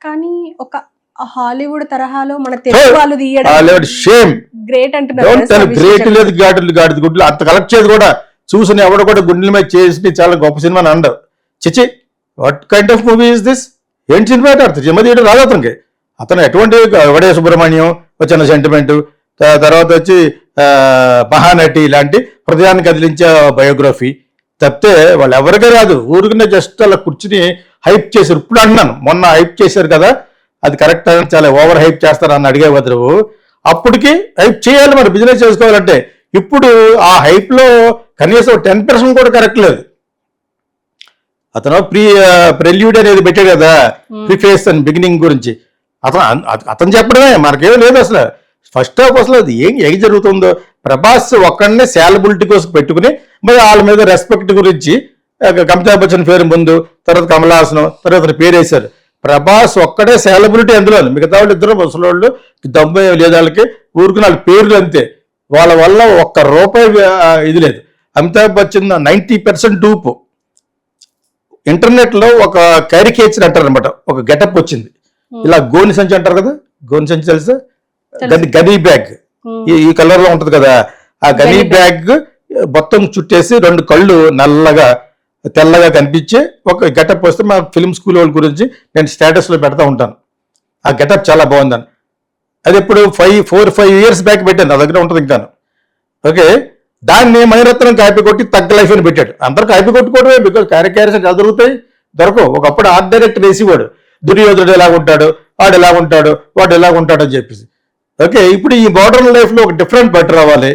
కానీ ఒక హాలీవుడ్ తరహాలో మన తెలుగు వాళ్ళు షేమ్ గ్రేట్ అంటున్నారు. గ్రేట్ లేదు, గాడిద గుడ్లు అంత కలెక్ట్ చేసి కూడా చూసిన ఎవడు కూడా గుండెల మీద చేసి చాలా గొప్ప సినిమా అని అండవు. చిచి, what kind of movie is this? ఏంటి సినిమా అర్థం సినిమా తీయడం రాదు అతనికి. అతను ఎటువంటి వడే సుబ్రహ్మణ్యం వచ్చిన సెంటిమెంట్, తర్వాత వచ్చి మహానటి ఇలాంటి హృదయాన్ని కదిలించే బయోగ్రఫీ తప్పితే వాళ్ళు ఎవరికీ రాదు. ఊరికనే జస్ట్ అలా కూర్చుని హైప్ చేశారు. ఇప్పుడు అంటున్నాను, మొన్న హైప్ చేశారు కదా, అది కరెక్ట్ అని చాలా ఓవర్ హైప్ చేస్తారని అడిగే బదులు అప్పటికి హైప్ చేయాలి. మరి బిజినెస్ చేసుకోవాలంటే ఇప్పుడు ఆ హైప్ లో కనీసం 10% కూడా కరెక్ట్ లేదు. అతను ప్రెల్యూడ్ అనేది పెట్టాడు కదా, ప్రిఫేస్ అండ్ బిగినింగ్ గురించి. అతను చెప్పడమే, మనకేం లేదు అసలు. ఫస్ట్ హాఫ్ అసలు అది ఏం జరుగుతుందో, ప్రభాస్ ఒక్కడనే శాలబిలిటీ కోసం పెట్టుకుని మరి వాళ్ళ మీద రెస్పెక్ట్ గురించి అమితాబ్ బచ్చన్ పేరు ముందు, తర్వాత కమల్ హాసన్, తర్వాత పేరు వేశారు. ప్రభాస్ ఒక్కడే శాలబిలిటీ అందులో, మిగతా వాళ్ళు ఇద్దరు ముసలోళ్ళు దమ్ము లేదు, వాళ్ళకి ఊరుకుని వాళ్ళ పేర్లు అంతే. వాళ్ళ వల్ల ఒక్క రూపాయి ఇది లేదు. అమితాబ్ బచ్చన్ 90% డూపు. ఇంటర్నెట్ లో ఒక క్యారికేచర్ అంటారు అనమాట, ఒక గెటప్ వచ్చింది. ఇలా గోని సంచి అంటారు కదా, గోని సంచి తెలుసా? గనీ బ్యాగ్ ఈ కలర్ లో ఉంటది కదా, ఆ గనీ బ్యాగ్ మొత్తం చుట్టేసి 2 కళ్ళు నల్లగా తెల్లగా కనిపించే ఒక గెటప్ వస్తే మా ఫిల్మ్ స్కూల్ వాళ్ళ గురించి నేను స్టేటస్ లో పెడతా ఉంటాను. ఆ గెటప్ చాలా బాగుందని. అది ఇప్పుడు 4-5 years బ్యాక్ పెట్టాను, నా దగ్గర ఉంటుంది ఇంకాను. ఓకే, దాన్ని మణిరత్నం కాపీ కొట్టి తగ్గ లైఫ్ అని పెట్టాడు. అందరూ కాపీ కొట్టుకోవడమే, బికాజ్ క్యారెక్టర్స్ ఎలా దొరుకుతాయి, దొరకవు. ఒకప్పుడు ఆర్ట్ డైరెక్టర్ వేసేవాడు, దుర్యోధనుడు ఎలాగుంటాడు, వాడు ఎలాగుంటాడు, వాడు ఎలాగుంటాడు అని చెప్పేసి. ఓకే, ఇప్పుడు ఈ మోడర్న్ లైఫ్ లో ఒక డిఫరెంట్ బెటర్ అవ్వాలి,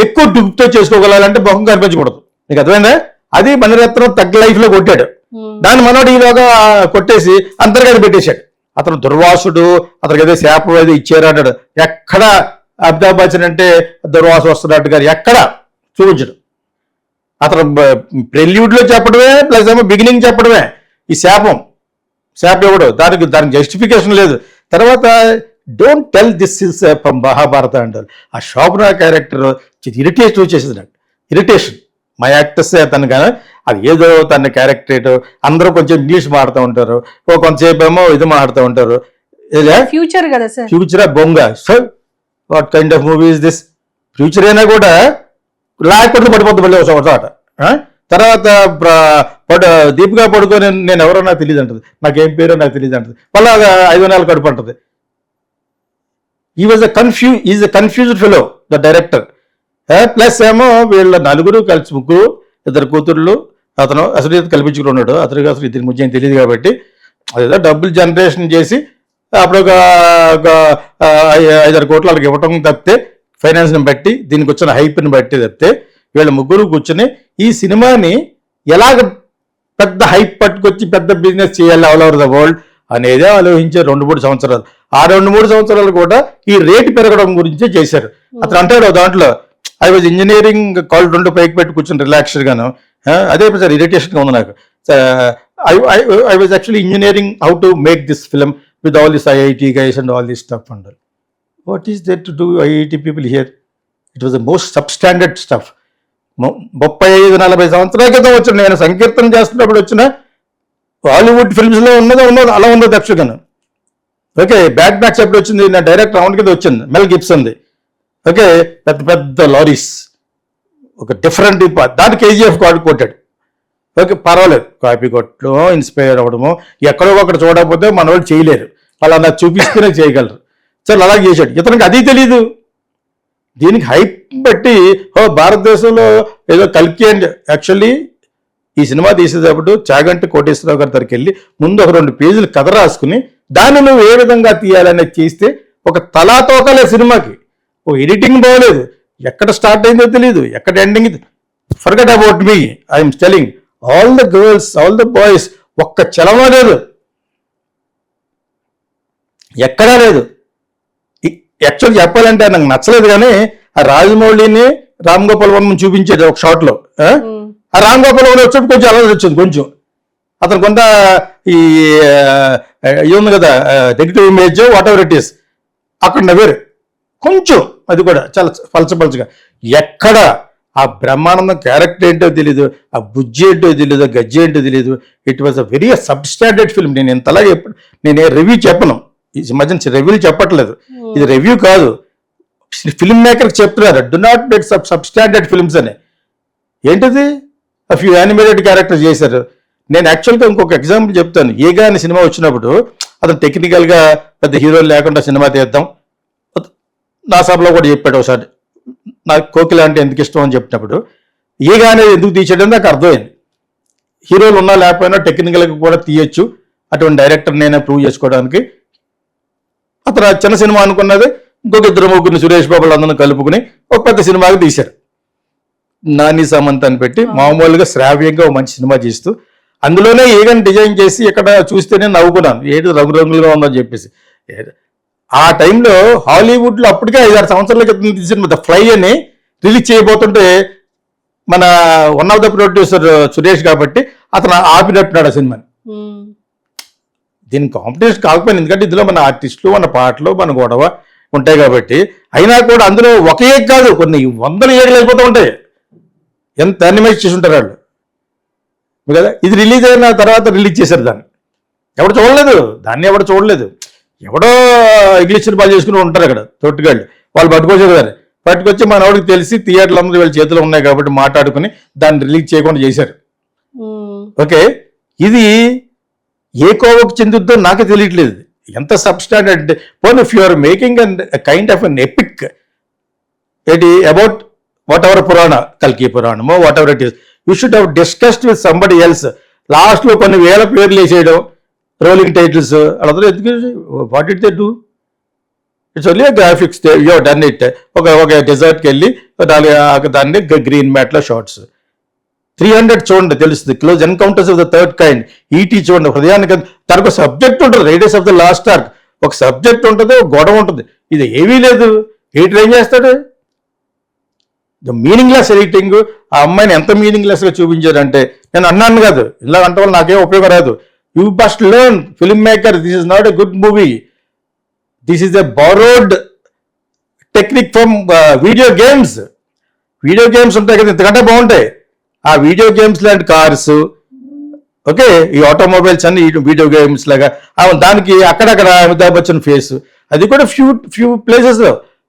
ఎక్కువ డుప్తో చేసుకోగలాలంటే మొహం కనిపించకూడదు. నీకు అర్థమైందా? అది మణిరత్నం తగ్గ లైఫ్ లో కొట్టాడు. దాన్ని మనోడు ఈలోగా కొట్టేసి అంతర్గత పెట్టేశాడు. అతను దుర్వాసుడు, అతనికి ఏదో శాపం ఏదో ఇచ్చారు అన్నాడు. ఎక్కడ అమితాబ్ బచ్చన్ అంటే దుర్వాసు వస్తున్నట్టు గారు ఎక్కడ చూపించడు. అతను ప్రెల్యూడ్ లో చెప్పడమే ప్లస్ ఏమో బిగినింగ్ చెప్పడమే ఈ శాపం ఇవ్వడు. దానికి జస్టిఫికేషన్ లేదు. తర్వాత don't tell this is from Mahabharata అంటారు. ఆ శోభనా క్యారెక్టర్ ఇరిటేషన్ వచ్చేసింది నాకు. ఇరిటేషన్ మా యాక్టర్స్ తను కానీ అది ఏదో తన క్యారెక్టర్. అందరూ కొంచెం ఇంగ్లీష్ మాడుతూ ఉంటారు, కొంతసేపు ఏమో ఇది మాడుతూ ఉంటారు. ఫ్యూచర్ కదా సార్, ఫ్యూచరా బొంగ. So what kind of movie is this? Future అయినా కూడా లేకపోతే పడిపోద్ది మళ్ళీ ఒక చోట. తర్వాత దీపికా పడుకొని నేను ఎవరో నాకు తెలియదు అంటది, నాకేం పేరో నాకు తెలియదు అంటది. మళ్ళీ 5 నెలలు కడుపు అంటది. Is a confused fellow the director. Plus ఏమో వీళ్ళ నలుగురు కలిసి, 2 కూతుర్లు, అతను అసలు కల్పించుకున్నాడు. అతనికి అసలు ఇతని ముఖ్యం తెలియదు కాబట్టి అదేదో డబ్బులు జనరేషన్ చేసి అప్పుడు ఒక 5-6 కోట్లు వాళ్ళకి ఇవ్వటం తప్పితే, ఫైనాన్స్ని బట్టి, దీనికి వచ్చిన హైప్ని బట్టి తప్పితే, వీళ్ళ ముగ్గురు కూర్చొని ఈ సినిమాని ఎలాగ పెద్ద హైప్ పట్టుకొచ్చి పెద్ద బిజినెస్ చేయాలి ఆల్ ఓవర్ ద వరల్డ్ అనేదే ఆలోచించే 2-3 సంవత్సరాలు. ఆ 2-3 సంవత్సరాలు కూడా ఈ రేటు పెరగడం గురించే చేశారు. అతను అంటాడు దాంట్లో, ఐ వాజ్ ఇంజనీరింగ్ కాల్ 2 పైకి పెట్టి కూర్చొని రిలాక్స్డ్ గాను. అదే సార్ ఇరిటేషన్గా ఉంది నాకు. I was actually engineering how to make this film with all this IIT guys and all this stuff and all. What is there to do IIT people here? It was the most substandard stuff. 35-40 సంవత్సరాల క్రితం వచ్చిన, నేను సంకీర్తన చేస్తున్నప్పుడు వచ్చిన Hollywood films లో ఉన్నదో అలా ఉందో దక్షగాను. ఓకే, బ్యాడ్ బ్యాక్స్ ఎప్పుడు వచ్చింది, నా డైరెక్ట్ రౌండ్ కింద వచ్చింది, మెల్ గిబ్సన్ది. ఓకే, పెద్ద పెద్ద లారీస్, ఒక డిఫరెంట్ దాన్ని KGF కార్డు కొట్టాడు. ఓకే, పర్వాలేదు, కాపీ కొట్టడం, ఇన్స్పైర్ అవ్వడము, ఎక్కడో ఒకటి చూడకపోతే మన వాళ్ళు చేయలేరు, అలా నాకు చూపిస్తేనే చేయగలరు. సరే అలా చేశాడు. ఇతనికి అది తెలీదు. దీనికి హైప్ బట్టి భారతదేశంలో ఏదో కల్కి అండ్ యాక్చువల్లీ ఈ సినిమా తీసేటప్పుడు చాగంటి కోటేశ్వరరావు గారి దగ్గరికి వెళ్ళి ముందు ఒక 2 పేజీలు కథ రాసుకుని దాన్ని నువ్వు ఏ విధంగా తీయాలనేది చేస్తే ఒక తలాతోకలే సినిమాకి. ఒక ఎడిటింగ్ బాగోలేదు, ఎక్కడ స్టార్ట్ అయిందో తెలియదు, ఎక్కడ ending. Forget about me, I'm telling all the girls, all the boys, ఒక్క చలమా లేదు, ఎక్కడా లేదు. యాక్చువల్ చెప్పాలంటే నాకు నచ్చలేదు, కానీ ఆ రాజమౌళిని రామ్ గోపాల్ వర్మని చూపించేది ఒక షాట్ లో. ఆ రామ్ గోపాల్ వర్మ వచ్చేప్పుడు కొంచెం అలా వచ్చింది, కొంచెం అతను కొంత ఈ ఉంది కదా negative image what ever it is, అక్కడ నవ్వేరు కొంచెం, అది కూడా చాలా పలచపలచగా. ఎక్కడ ఆ బ్రహ్మానందం క్యారెక్టర్ ఏంటో తెలీదు, ఆ బుజ్జి ఏంటో తెలీదు, గజ్జి ఏంటో తెలీదు. It was a very substandard film. నేను ఇంతలాగే నేను రివ్యూ చెప్పను, ఈ మధ్య రివ్యూలు చెప్పట్లేదు, ఇది రివ్యూ కాదు, ఫిల్మ్ మేకర్ చెప్తున్నారు do not make substandard films అని. ఏంటిది, ఆ ఫ్యూ యానిమేటెడ్ క్యారెక్టర్ చేశారు. నేను యాక్చువల్గా ఇంకొక ఎగ్జాంపుల్ చెప్తాను. ఏగా అనే సినిమా వచ్చినప్పుడు అతను టెక్నికల్గా పెద్ద హీరోలు లేకుండా సినిమా తీద్దాం, నా సభలో కూడా చెప్పాడు ఒకసారి, నాకు కోకిల అంటే ఎందుకు ఇష్టం అని చెప్పినప్పుడు ఏగా అనేది ఎందుకు తీసాడని నాకు అర్థమైంది. హీరోలు ఉన్నా లేకపోయినా టెక్నికల్గా కూడా తీయచ్చు, అటువంటి డైరెక్టర్ నేనే ప్రూవ్ చేసుకోవడానికి. అతను చిన్న సినిమా అనుకున్నది ఇంకొక ఇద్దరు ముగ్గురిని సురేష్ బాబులు అందరూ కలుపుకుని ఒక పెద్ద సినిమాకి తీశారు. నాని సమంత్ అని పెట్టి మామూలుగా శ్రావ్యంగా ఒక మంచి సినిమా తీస్తూ అందులోనే ఏగని డిజైన్ చేసి ఇక్కడ చూస్తేనే నవ్వుకున్నాను, ఏది రంగురంగులుగా ఉందని చెప్పేసి. ఆ టైంలో హాలీవుడ్లో అప్పటికే 5-6 సంవత్సరాల క్రితం తీసిన ద ఫ్లై అని రిలీజ్ చేయబోతుంటే మన one of the producer Suresh కాబట్టి అతను ఆపినట్టున్నాడు ఆ సినిమాని. దీనికి కాంపిటీషన్ కాకపోయింది, ఎందుకంటే ఇందులో మన ఆర్టిస్టులు, మన పాటలు, మన గొడవ ఉంటాయి కాబట్టి. అయినా కూడా అందులో ఒక ఏగ్ కాదు, కొన్ని 100 ఏగలు అయిపోతూ ఉంటాయి. ఎంత యానిమేట్ చేసి ఉంటారు వాళ్ళు కదా. ఇది రిలీజ్ అయిన తర్వాత రిలీజ్ చేశారు దాన్ని, ఎవడు చూడలేదు దాన్ని, ఎవడు చూడలేదు. ఎవడో ఇంగ్లీష్ సినిమాలు చేసుకుని ఉంటారు అక్కడ తొట్టుగాళ్ళు, వాళ్ళు పట్టుకొచ్చారు కదా, పట్టుకొచ్చి మన వాడికి తెలిసి థియేటర్లు అందరూ వీళ్ళ చేతిలో ఉన్నాయి కాబట్టి మాట్లాడుకుని దాన్ని రిలీజ్ చేయకుండా చేశారు. ఓకే, ఇది ఏ కోవకు చెందుద్దో నాకే తెలియట్లేదు, ఎంత సబ్స్టాండర్డ్. పోనీ if you are making and kind of an epic ఏంటి అబౌట్ వాట్ ఎవర్ పురాణ, కల్కి పురాణమో whatever it is, you should have discussed with somebody else. లాస్ట్లో కొన్ని వేల పేర్లు వేసేయడం, రోలింగ్ టైటిల్స్, అలా ఎందుకు, what it they do, it's only graphics, you done it. ఒక డెజర్ట్కి వెళ్ళి దాన్ని గ్రీన్ మ్యాట్లో షార్ట్స్ 300 చూడండి తెలుస్తుంది. Close Encounters of the Third Kind, ET చూడండి, హృదయానికి తనకు సబ్జెక్ట్ ఉంటుంది. Raiders of the Lost Ark ఒక సబ్జెక్ట్ ఉంటుంది, ఒక గొడవ ఉంటుంది. ఇది ఏమీ లేదు, ఏం చేస్తాడు, మీనింగ్లెస్ ఎడిటింగ్. ఆ అమ్మాయిని ఎంత మీనింగ్లెస్గా చూపించారంటే, నేను అన్నాను కాదు, ఇలా అంటే వల్ల నాకేం ఉపయోగం రాదు. You must learn film maker, this is not a good movie, this is a borrowed technique from video games. Video games ఉంటాయి కదా, ఇంతకంటే బాగుంటాయి. ఆ వీడియో గేమ్స్ లాంటి కార్స్, ఓకే, ఈ ఆటోమొబైల్స్ అన్ని వీడియో గేమ్స్ లాగా, దానికి అక్కడక్కడ అమితాబ్ బచ్చన్ ఫేస్, అది కూడా ఫ్యూ ప్లేసెస్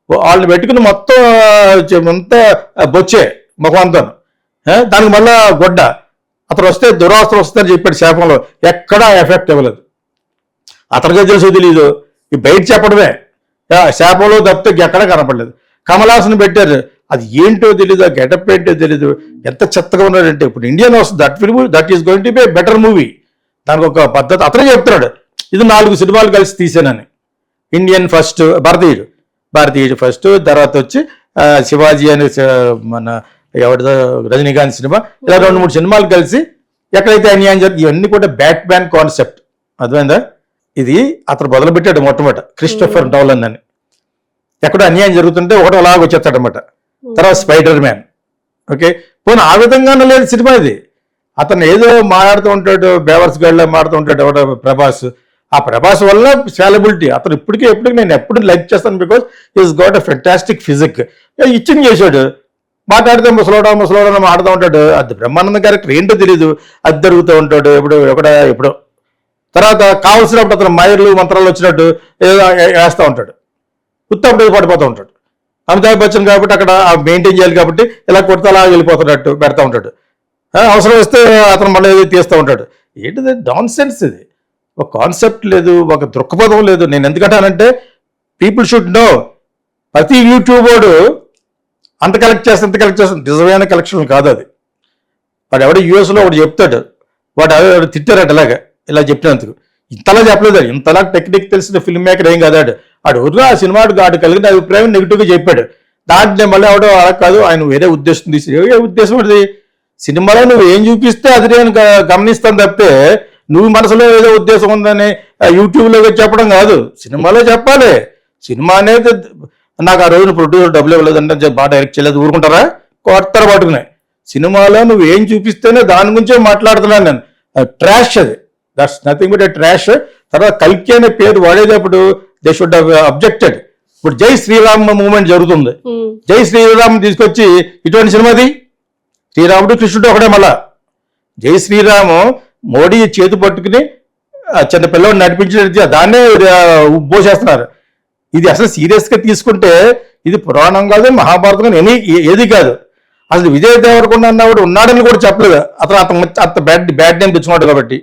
వాళ్ళని పెట్టుకుని మొత్తం అంతా బొచ్చే ముఖం అంతా, దానికి మళ్ళా గొడ్డ. అతను వస్తే దురాస్త్రం వస్తుందని చెప్పాడు శాపంలో, ఎక్కడా ఎఫెక్ట్ ఇవ్వలేదు. అతనికే తెలుసు తెలీదు, ఈ బయట చెప్పడమే, శాపంలో తప్పితే ఎక్కడా కనపడలేదు. కమలాసన్ పెట్టారు, అది ఏంటో తెలీదు, ఆ గెటప్ ఏంటో తెలీదు, ఎంత చెత్తగా ఉన్నాడంటే. ఇప్పుడు ఇండియన్ వస్తుంది that film, that is going to be better movie. దానికి ఒక పద్ధతి అతనే చెప్తున్నాడు, ఇది 4 సినిమాలు కలిసి తీసానని. ఇండియన్ ఫస్ట్, భారతీయుడు ఫస్ట్, తర్వాత వచ్చి శివాజీ అనే మన ఎవరిదో రజనీకాంత్ సినిమా, ఇలా 2-3 సినిమాలు కలిసి ఎక్కడైతే అన్యాయం జరిగింది. ఇవన్నీ కూడా బ్యాట్ మ్యాన్ కాన్సెప్ట్, అర్థమైందా. ఇది అతను మొదలుపెట్టాడు మొట్టమొదట, క్రిస్టోఫర్ నోలన్ అని. ఎక్కడో అన్యాయం జరుగుతుంటే ఒకటి అలాగ వచ్చేస్తాడనమాట. తర్వాత స్పైడర్ మ్యాన్, ఓకే, పోనీ ఆ విధంగానే లేదు సినిమా ఇది. అతను ఏదో మాట్లాడుతూ ఉంటాడు, బేవర్స్ గడ్లా మాడుతూ ఉంటాడు ఎవడో ప్రభాస్. ఆ ప్రభాస్ వల్ల సాలబిలిటీ అతను ఇప్పటికీ నేను ఎప్పుడు లైక్ చేస్తాను, because is got a fantastic physique. Itching చేశాడు, మాట్లాడితే ముసలోడా మాట్లాడుతూ ఉంటాడు. అది బ్రహ్మానంద క్యారెక్టర్ ఏంటో తెలీదు, అది జరుగుతూ ఉంటాడు ఎప్పుడో. తర్వాత కావాల్సినప్పుడు అతను మైర్లు మంత్రాలు వచ్చినట్టు ఏదో వేస్తూ ఉంటాడు, ఉత్తప్పుడు పడిపోతూ ఉంటాడు. అమితాబ్ బచ్చన్ కాబట్టి అక్కడ మెయింటైన్ చేయాలి కాబట్టి ఇలా కొడితే అలా వెళ్ళిపోతున్నట్టు పెడతా ఉంటాడు. అవసరం వస్తే అతను మళ్ళీ ఏదో తీస్తూ ఉంటాడు. ఏంటిది నాన్ సెన్స్, ఇది ఒక కాన్సెప్ట్ లేదు, ఒక దృక్పథం లేదు. నేను ఎందుకంటానంటే పీపుల్ షుడ్ నో, ప్రతి యూట్యూబర్డు అంత కలెక్ట్ చేస్తే నిజమైన కలెక్షన్ కాదు అది. వాడు ఎవడో యూఎస్లో ఒకటి చెప్తాడు, వాడు ఎవరు తిట్టారట ఇలా చెప్పినందుకు. ఇంతలా చెప్పలేదు, ఇంతలా టెక్నిక్ తెలిసిన ఫిల్మ్ మేకర్ ఏం కాదాడు. ఆడు ఆ సినిమా ఆడు కలిగిన అభిప్రాయం నెగిటివ్గా చెప్పాడు. దాంట్లో మళ్ళీ ఎవడో అలా కాదు, ఆయన వేరే ఉద్దేశం తీసి, ఏ ఉద్దేశం అది, సినిమాలో నువ్వు ఏం చూపిస్తే అది నేను గమనిస్తాను తప్పితే నువ్వు మనసులో ఏదో ఉద్దేశం ఉందని యూట్యూబ్లో చెప్పడం కాదు, సినిమాలో చెప్పాలి. సినిమా అనేది నాకు ఆ రోజున ప్రొడ్యూసర్ డబ్బులు ఇవ్వలేదంటే బాగా డైరెక్ట్ చేయలేదు, ఊరుకుంటారా, కొత్తర పట్టుకున్నాయి. సినిమాలో నువ్వు ఏం చూపిస్తేనే దాని గురించే మాట్లాడుతున్నాను నేను. ట్రాష్ అది, that's nothing but a trash. తర్వాత కల్కి అనే పేరు వాడేటప్పుడు దే షుడ్ హావ్ అబ్జెక్టెడ్. ఇప్పుడు జై శ్రీరామ్ మూవ్మెంట్ జరుగుతుంది. జై శ్రీరామ్ తీసుకొచ్చి ఇటువంటి సినిమాది శ్రీరాముడు కృష్ణుడు ఒకటే. మళ్ళా జై శ్రీరాము మోడీ చేతి పట్టుకుని చిన్న పిల్లవాడిని నడిపించిన దాన్నే పోసేస్తున్నారు. ఇది అసలు సీరియస్ గా తీసుకుంటే ఇది పురాణం కాదు, మహాభారతం ఏది కాదు. అసలు విజయ్ దేవరకొండ అన్నవాడు ఉన్నాడని కూడా చెప్పలేదు. అతను బ్యాడ్ నేమ్ తెచ్చుకున్నాడు కాబట్టి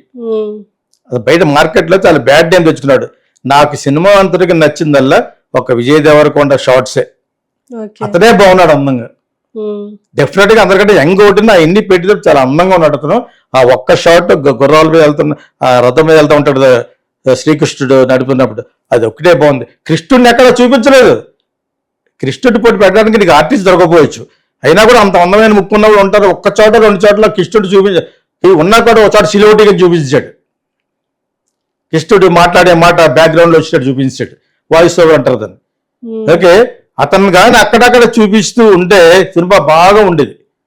అది బయట మార్కెట్లో చాలా బ్యాడ్ నేమ్ తెచ్చుకున్నాడు. నాకు సినిమా అంతటికి నచ్చిందల్లా ఒక విజయ్ దేవరకొండ షార్ట్సే. అతనే బాగున్నాడు అందంగా. డెఫినెట్ గా అందరికంటే యంగ్ ఒకటి ఎన్ని పెట్టితే చాలా అందంగా ఉన్నాడు అతను. ఆ ఒక్క షాట్ గుర్రాల మీద వెళ్తున్న ఆ రథం మీద వెళ్తూ ఉంటాడు శ్రీకృష్ణుడు నడుపుతున్నప్పుడు, అది ఒక్కటే బాగుంది. కృష్ణుడిని ఎక్కడ చూపించలేదు. కృష్ణుడి పోటీ పెట్టడానికి నీకు ఆర్టిస్ట్ దొరకపోవచ్చు, అయినా కూడా అంత అందమైన ముక్కున్న వాళ్ళు ఉంటారు. ఒక్క చోట రెండు చోట్ల కృష్ణుడు ఉన్నా కూడా ఒక చోట సిలోటిగా చూపించాడు. కృష్ణుడు మాట్లాడే మాట బ్యాక్గ్రౌండ్ లో వచ్చినట్టు చూపించాడు, వాయిస్ ఓవర్ అంటారు దాన్ని. ఓకే, అతను కానీ అక్కడక్కడ చూపిస్తూ ఉంటే సినిమా బాగా ఉండేది.